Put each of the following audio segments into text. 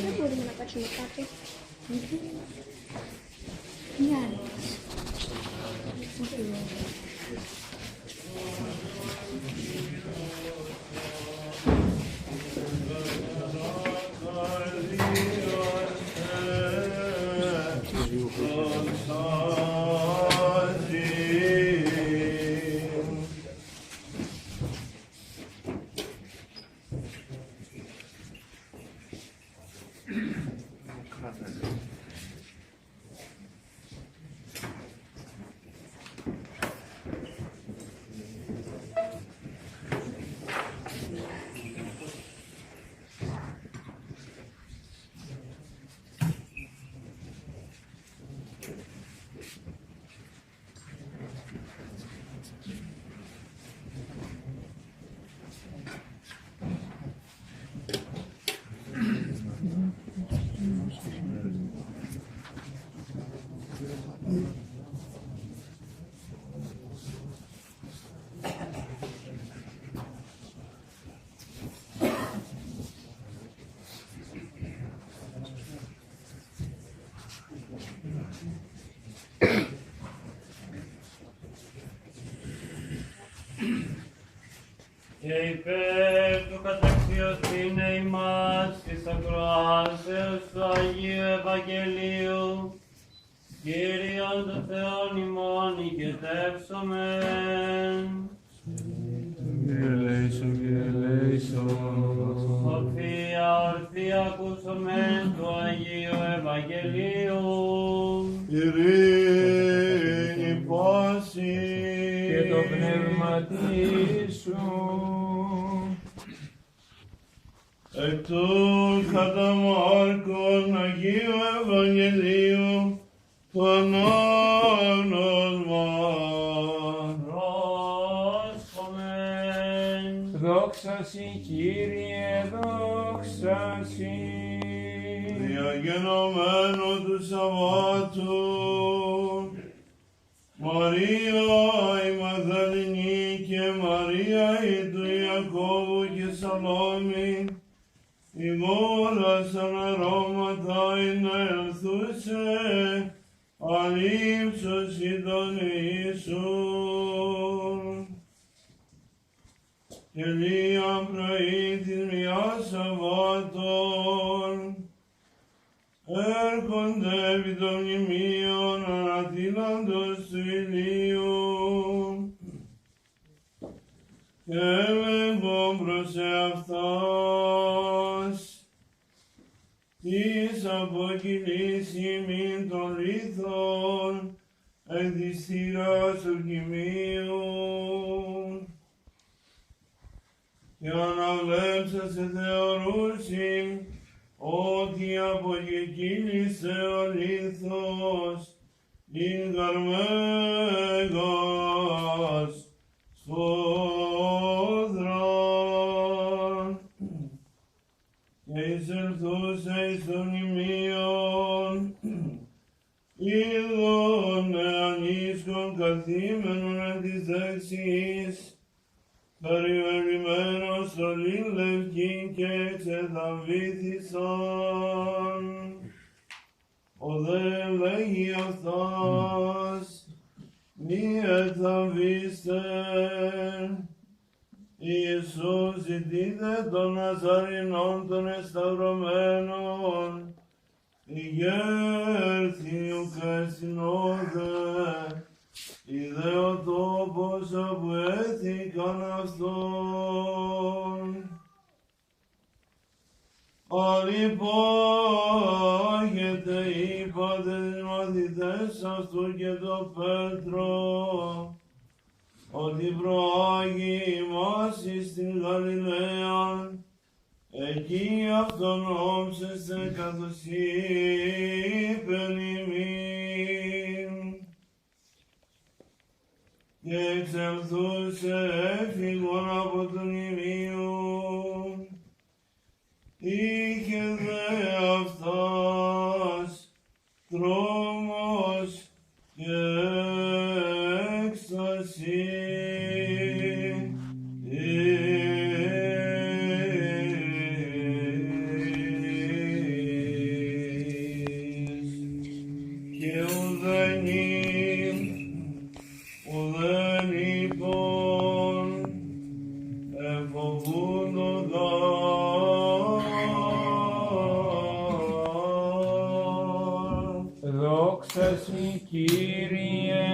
Δεν μπορούμε να κάτσουμε κάτω. Ναι. Και υπέρ του καταξιωθήνε ημάς εις ακροάσεως του Αγίου Ευαγγελίου, Κύριον το Θεόν ημών ηγετεύσομεν. Κύριε ελέησον, Κύριε ελέησον. Ορθία ακούσομεν του Αγίου Ευαγγελίου. Ειρήνη πάση και το πνεύματί σου. Εκ του κατά Μάρκον Αγίου Ευαγγελίου το ανάγνωσμα. Πρόσχομεν. Δόξα Συ Κύριε, δόξα δόξα Συ. Διαγενωμένο του Σαββάτου, Μαρία η Μαγδαληνή και Μαρία η του Ιακώβου και Σαλόμη, ηγόρασαν αρώματα να ελθούσε, αλήψωση τον Ιησούν. Και λία πρωί της μιας Σαββάτων, έρχονται επί των μνημείων ανατείναντος του ηλίου και έλεγχον προς εαυτάς της αποκυλής ημίν των λίθων εκ της θύρας του κοιμίου και αναβλέψασε θεωρούσιν ότι αποκεκύλησε ο λίθος ειν καρμέγας σφόδραν και εισελθούσε εις των μνημείων είδον ανίσκον καθήμενον εν της δεξής περιβεριμένος στολήν λευκήν και εξεδαβήθησαν. Ο δε λέγει αυτάς, μη εδαβήστε. Ιησούς ζητείτε των Ναζαρινών των εσταυρωμένων, ηγέρθη ουκ εσυνόδε, είδε ο τόπος όπου έθηκαν αυτόν. Αλυπάγεται είπατε τις μαθητές αυτού και το Πέτρο, ότι προάγει ημάς εις την Γαλιλαία, εκεί αυτόν όψεστε καθώς είπεν ημίν. Και εξελθούσε έφυγον από τον ημίον, είχε δε αυτάς τρόμος και έκσταση. Και ουδέν είπον εφοβούντοντα. Δόξα Συ Κύριε,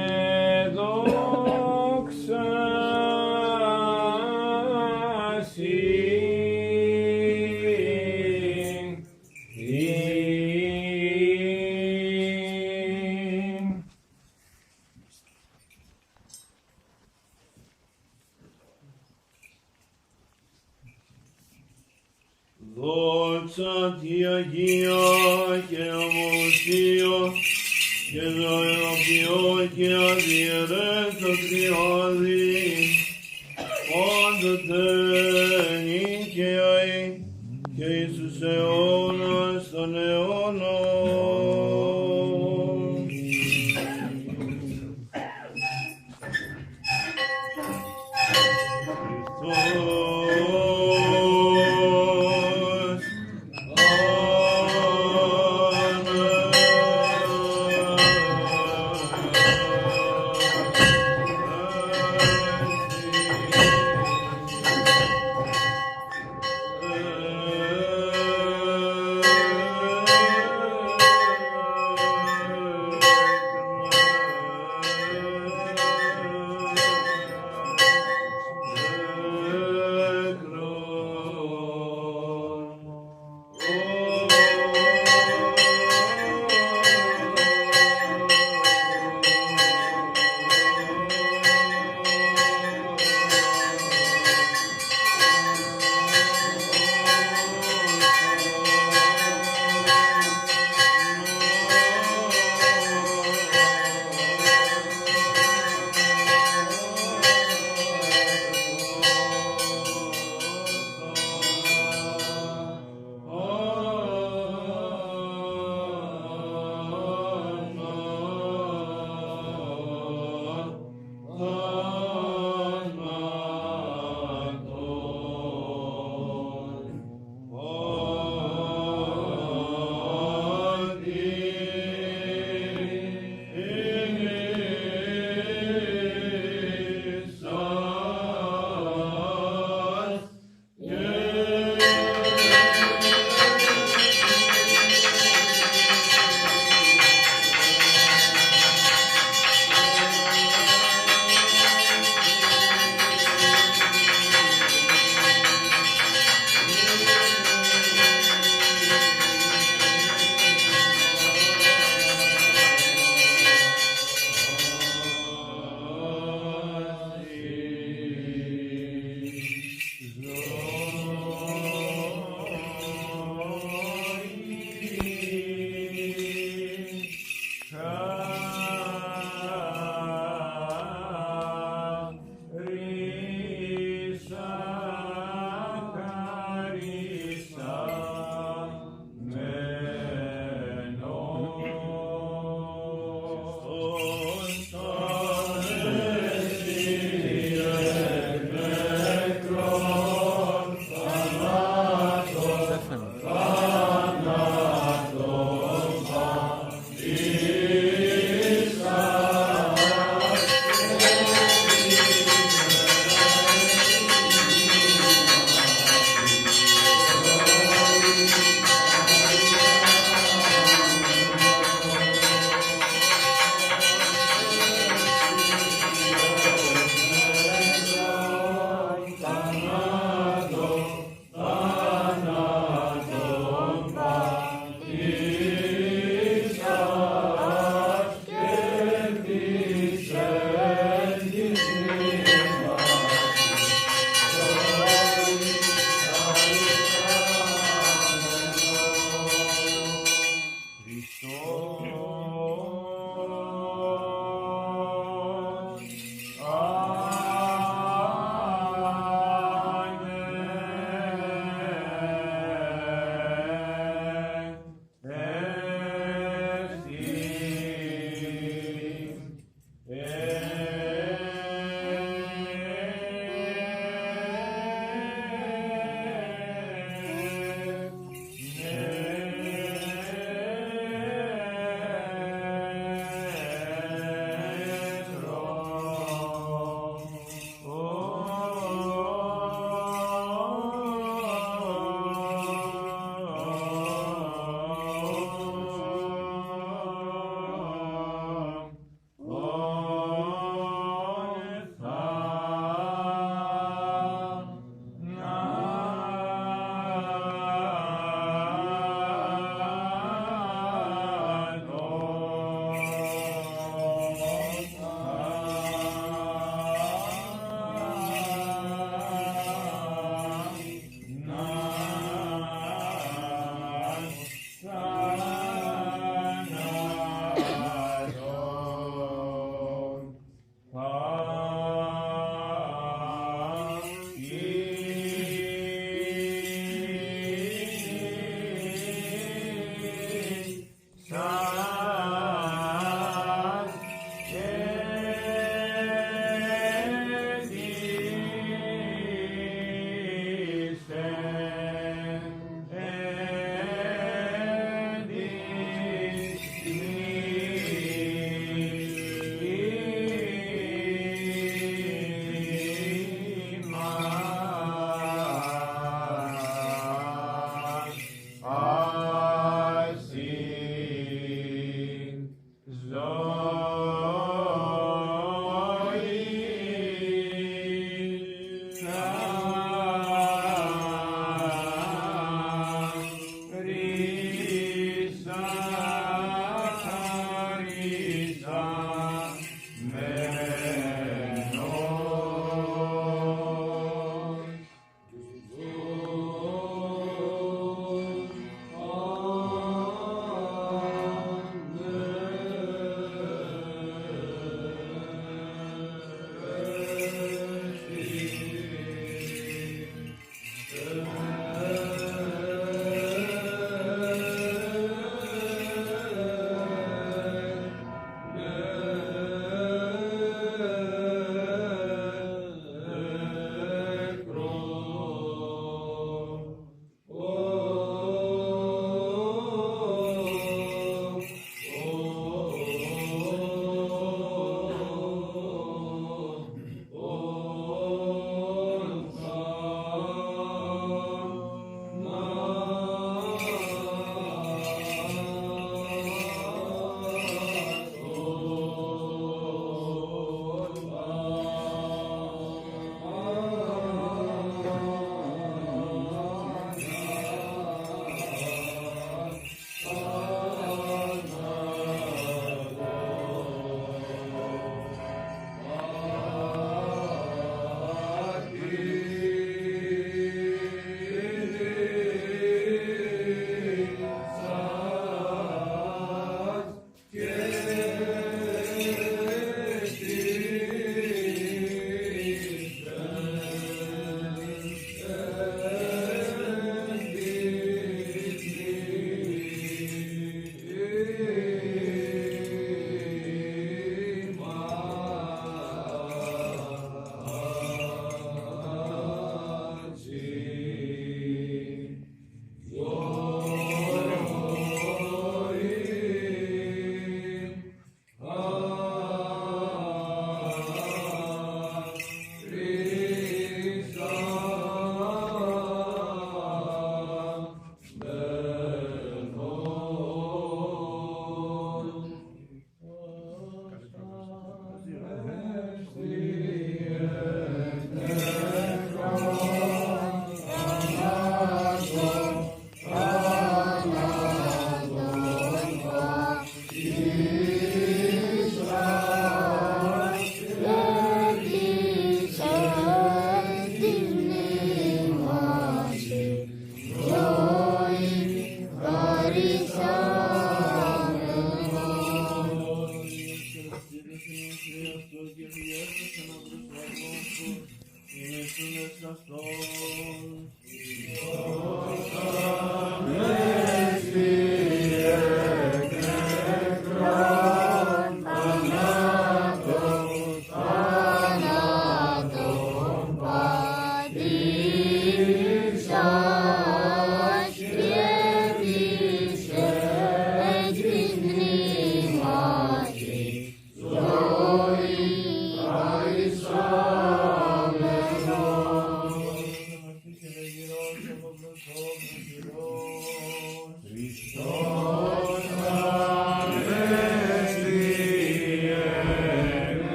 δόξα Συ. Δόξα Τη Αγία και ομοσία και ζωοποιώ και αδιαιρέτω Τριάδη, πάντοτε νίκαιοι και εις τους αιώνας των αιώνων.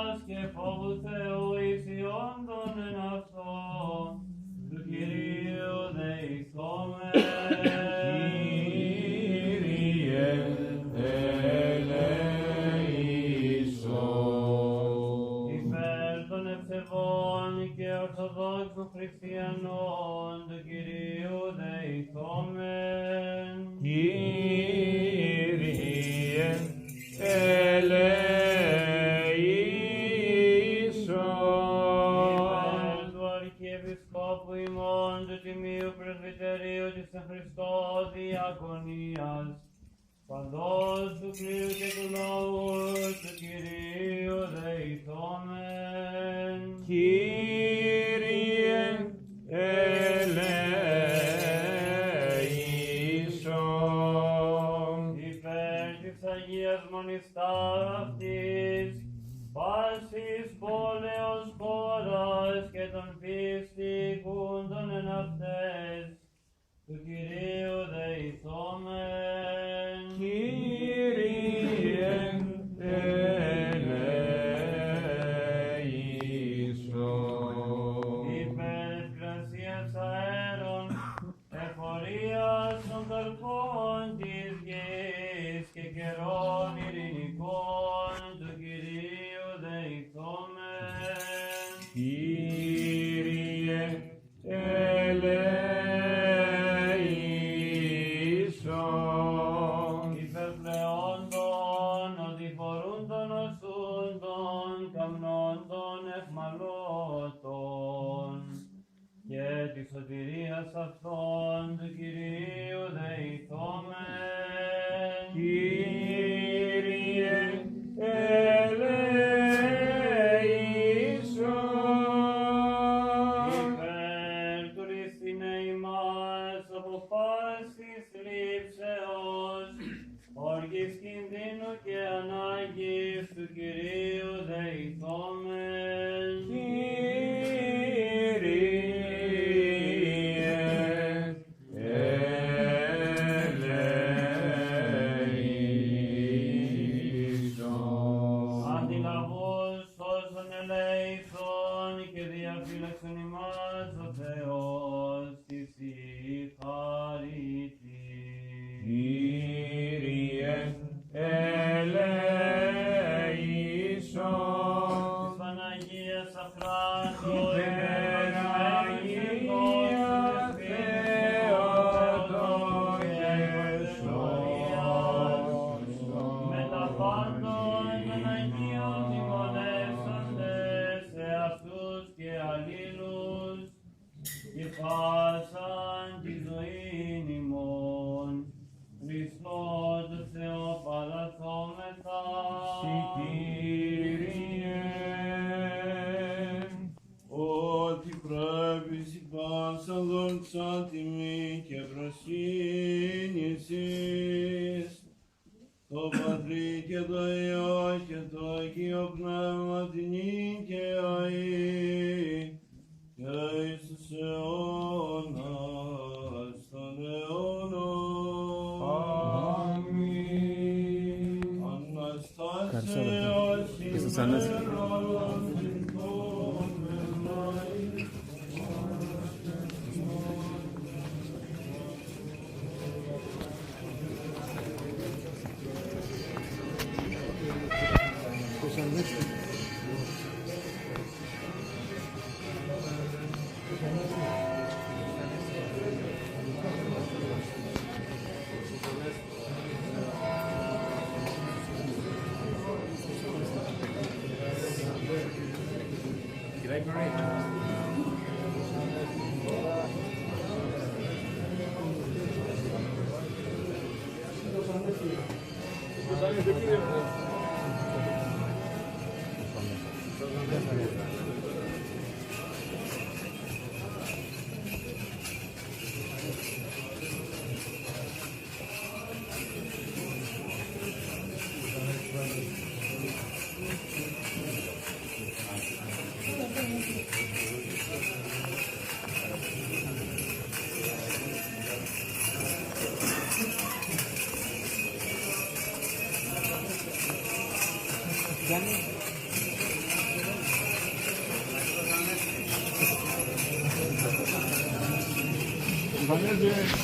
αγίας και φόβου Θεού ισιόντων εν αυτό, του Κυρίου δεηθόμεν. Κύριε ελέησον. Υπέρ των ευσεβών και ορθοδόξων χριστιανών του Κυρίου δεηθόμεν. Κύριε ελέησον. Του Αρχιεπισκόπου ημών του Τιμίου Πρεσβυτερίου της εν Χριστώ Διακονίας, παντός του πλοίου και του λαού του Κυρίου δεηθόμεν. Κύριε ελέησον. Υπέρ της Αγίας Μονής ταύτης, πάσης πόλεως χώρας και των πιστικούντων εν αυτές, του Κυρίου δεηθόμεν. Κύριε ελέησον. Υπέρ εκκλησίας αέρων, εφορίας των καρπών της γης και καιρών ειρηνικών, του Κυρίου δεηθόμεν. Κύριε ελέησον. Υπερπλεόντων, οδηφορούντων οσούντων, καμνόντων εχμαλώτων, και τη σωτηρίας αυτών του Κυρίου δεηθόμεν. Κύριε ελέησον. Υπέρ του ρίστηνε ημάς από πάσης λήψεως, όργης κινδύνου και ανάγκης του Κυρίου δεηθόμεν. Αντιλαβούς όσων ελέησον και διαφύλαξον ημάς ο Θεός της η χαρίτη. Κύριε ελέησον. Της Παναγίας αχράντου Υπεραγία Θεοτόκε σώσον. με τα πάντων των Αγίων τιμωνεύσαντες σε αυτούς και αλλήλους, και πάσαν τη ζωήν ημών, Χριστό του Θεό παραθόμεθα. Συ Κύριε. Ότι πρέπει η πάσα δόξα τιμή και προσύνησης το Πατρί και το Υιό και το Αγίο Πνεύμα την οικαιαή και εις τους αιώνας των αιώνων. Αμήν. Αναστάσεως ημέρων Welcome.